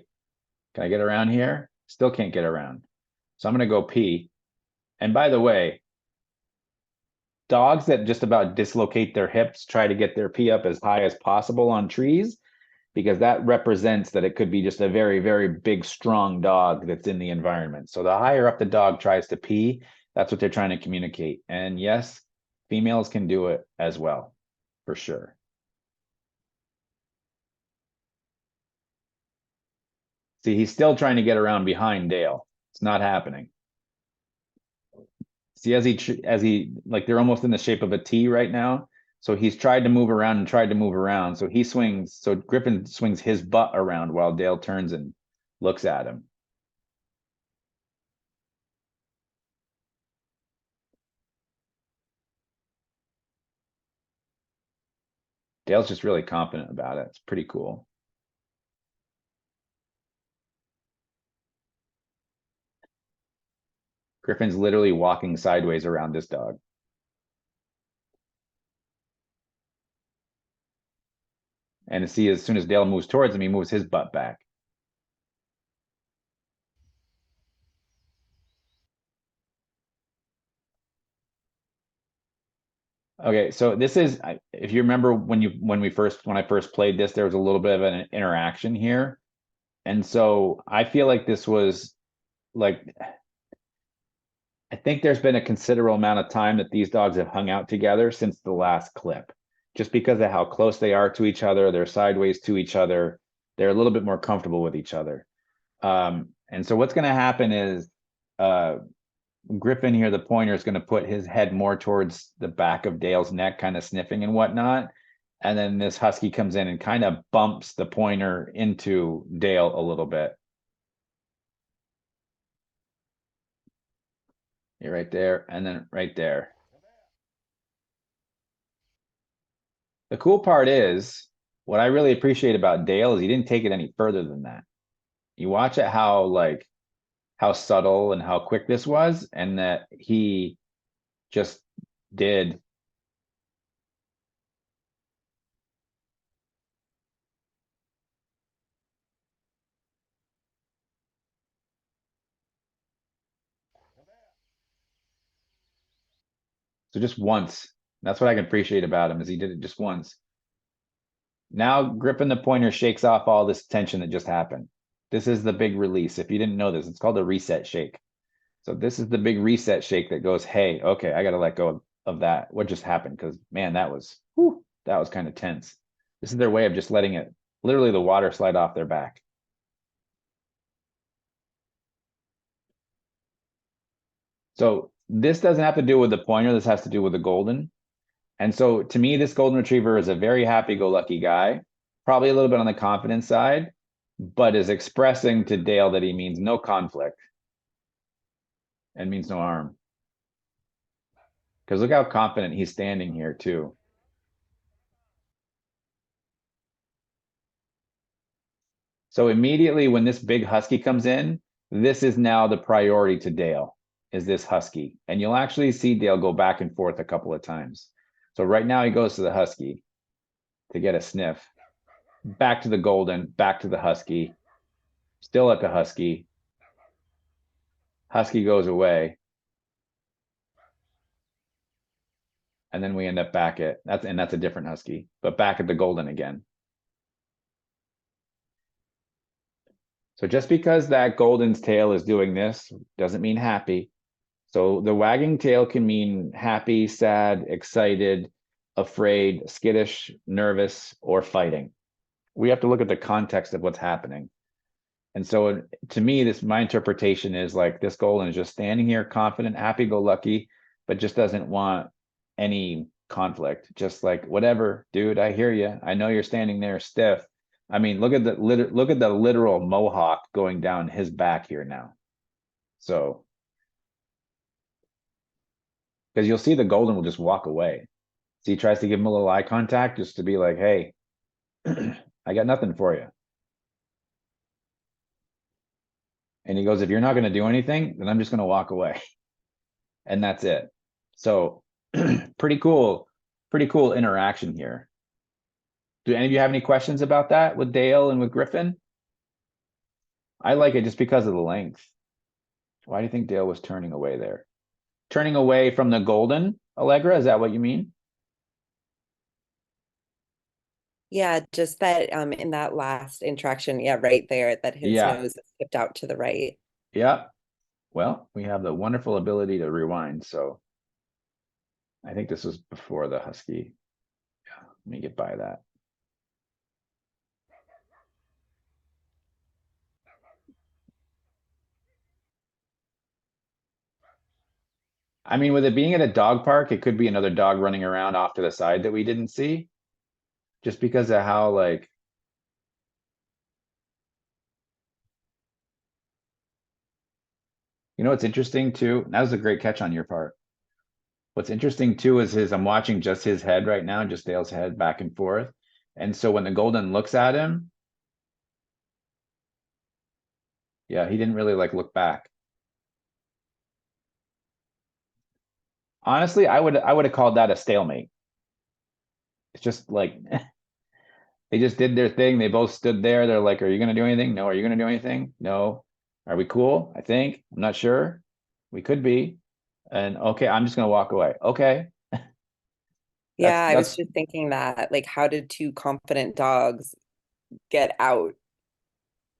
Can I get around here? Still can't get around. So I'm gonna go pee. And by the way, dogs that just about dislocate their hips try to get their pee up as high as possible on trees because that represents that it could be just a very, very big, strong dog that's in the environment. So the higher up the dog tries to pee, that's what they're trying to communicate. And yes, females can do it as well, for sure. See, he's still trying to get around behind Dale. It's not happening. See, as he like they're almost in the shape of a T right now. So he's tried to move around and tried to move around. So he swings. So Griffin swings his butt around while Dale turns and looks at him. Dale's just really confident about it. It's pretty cool. Griffin's literally walking sideways around this dog. And see, as soon as Dale moves towards him, he moves his butt back. Okay, so this is, if you remember when I first played this, there was a little bit of an interaction here. And so I feel like this was like, I think there's been a considerable amount of time that these dogs have hung out together since the last clip. Just because of how close they are to each other, they're sideways to each other, they're a little bit more comfortable with each other. And so what's gonna happen is Griffin here, the pointer, is gonna put his head more towards the back of Dale's neck, kind of sniffing and whatnot. And then this husky comes in and kind of bumps the pointer into Dale a little bit. You're right there, and then right there. The cool part is, what I really appreciate about Dale is he didn't take it any further than that. You watch it how subtle and how quick this was, and that he just did. So just once. That's what I can appreciate about him, is he did it just once. Now Griffin the pointer shakes off all this tension that just happened. This is the big release. If you didn't know this, it's called a reset shake. So this is the big reset shake that goes, hey, okay, I gotta let go of that. What just happened? Because man, that was kind of tense. This is their way of just letting it, literally the water slide off their back. So this doesn't have to do with the pointer, this has to do with the golden. And so to me, this golden retriever is a very happy-go-lucky guy, probably a little bit on the confident side, but is expressing to Dale that he means no conflict and means no harm. Because look how confident he's standing here too. So immediately when this big husky comes in, this is now the priority to Dale, is this husky. And you'll actually see Dale go back and forth a couple of times. So right now he goes to the husky to get a sniff. Back to the golden, back to the husky. Still at the husky. Husky goes away. And then we end up back at, that's a different husky, but back at the golden again. So just because that golden's tail is doing this doesn't mean happy. So the wagging tail can mean happy, sad, excited, afraid, skittish, nervous, or fighting. We have to look at the context of what's happening. And so to me, my interpretation is like this golden is just standing here confident, happy-go-lucky, but just doesn't want any conflict. Just like, whatever, dude, I hear you. I know you're standing there stiff. I mean, look at the literal mohawk going down his back here now. So because you'll see the golden will just walk away. So he tries to give him a little eye contact just to be like, hey, I got nothing for you. And he goes, if you're not going to do anything, then I'm just going to walk away. And that's it. So pretty cool interaction here. Do any of you have any questions about that with Dale and with Griffin? I like it just because of the length. Why do you think Dale was turning away there? Turning away from the golden, Allegra, is that what you mean? Yeah, just that in that last interaction, yeah, right there, that his Yeah. nose tipped out to the right. Yeah. Well, we have the wonderful ability to rewind, so I think this was before the husky. Yeah, let me get by that. I mean, with it being at a dog park, it could be another dog running around off to the side that we didn't see. Just because of how like, you know, what's interesting too, and that was a great catch on your part. What's interesting too is I'm watching just his head right now, just Dale's head back and forth. And so when the golden looks at him, yeah, he didn't really like look back. Honestly, I would have called that a stalemate. It's just like they just did their thing. They both stood there. They're like, are you gonna do anything? No. Are you gonna do anything? No. Are we cool? I think. I'm not sure. We could be. And okay, I'm just gonna walk away. Okay. Yeah, I was That's just thinking that, like, how did two confident dogs get out?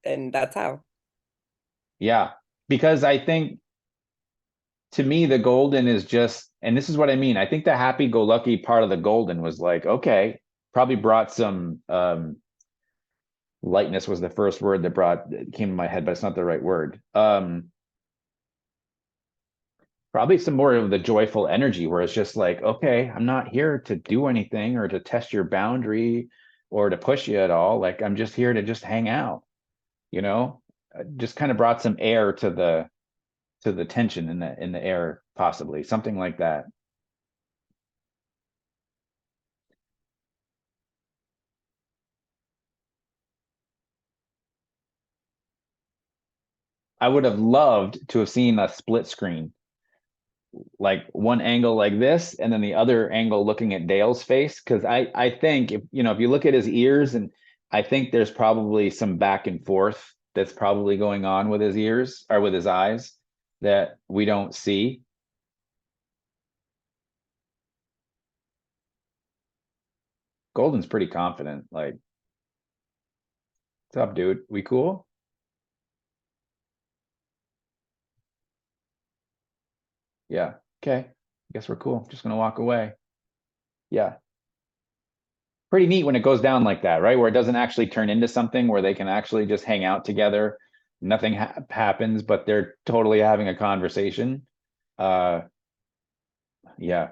And that's how. yeah, because I think to me the golden is just, and this is what I mean. I think the happy-go-lucky part of the golden was like, okay, probably brought some lightness was the first word that came to my head, but it's not the right word. Probably some more of the joyful energy where it's just like, okay, I'm not here to do anything or to test your boundary or to push you at all. Like I'm just here to just hang out, you know? Just kind of brought some air to the tension in the air, possibly something like that. I would have loved to have seen a split screen, like one angle like this, and then the other angle looking at Dale's face. Because I think if you know if you look at his ears, and I think there's probably some back and forth that's probably going on with his ears or with his eyes that we don't see. Golden's pretty confident. Like, what's up, dude? We cool? Yeah. Okay. Guess we're cool. Just gonna walk away. Yeah. Pretty neat when it goes down like that, right? Where it doesn't actually turn into something where they can actually just hang out together. Nothing happens, but they're totally having a conversation. Uh, yeah.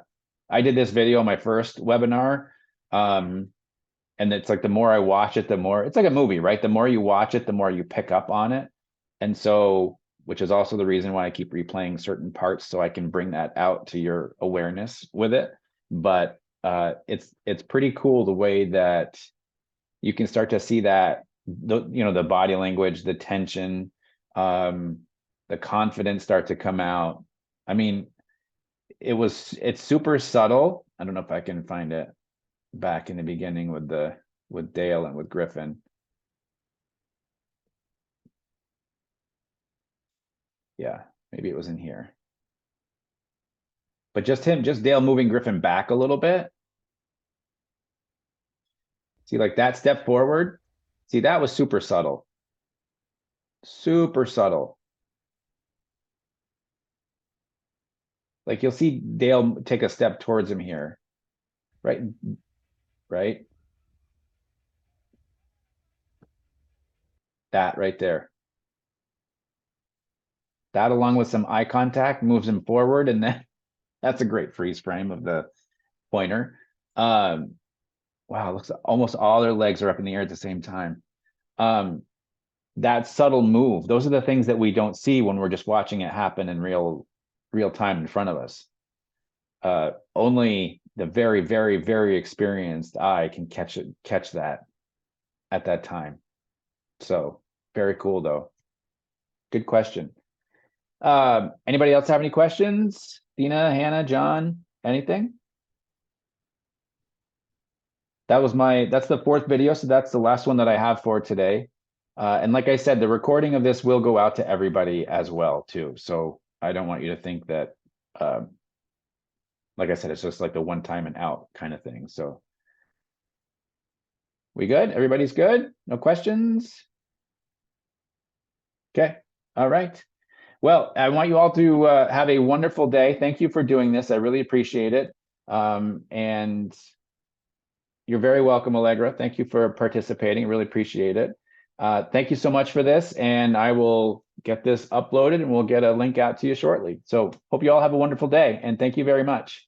I did this video my first webinar. Um, and it's like the more I watch it, the more it's like a movie, right? The more you watch it, the more you pick up on it. And so, which is also the reason why I keep replaying certain parts so I can bring that out to your awareness with it. But it's pretty cool the way that you can start to see that the body language, the tension, um, the confidence start to come out. I mean, it's super subtle. I don't know if I can find it back in the beginning with Dale and with Griffin. Yeah, maybe it was in here. But just Dale moving Griffin back a little bit. See, like that step forward. See, that was super subtle. Super subtle. Like you'll see Dale take a step towards him here. Right? Right? That right there. That along with some eye contact moves him forward, and then that's a great freeze frame of the pointer. Wow, looks like almost all their legs are up in the air at the same time. That subtle move, those are the things that we don't see when we're just watching it happen in real time in front of us. Only the very, very, very experienced eye can catch that at that time. So very cool though. Good question. Anybody else have any questions? Dina, Hannah, John, anything? That's the fourth video, so that's the last one that I have for today. And like I said, the recording of this will go out to everybody as well too. So I don't want you to think that, like I said, it's just like the one time and out kind of thing. So we good? Everybody's good? No questions? Okay. All right. Well, I want you all to have a wonderful day. Thank you for doing this. I really appreciate it. And you're very welcome, Allegra. Thank you for participating. Really appreciate it. Thank you so much for this, and I will get this uploaded and we'll get a link out to you shortly. So hope you all have a wonderful day, and thank you very much.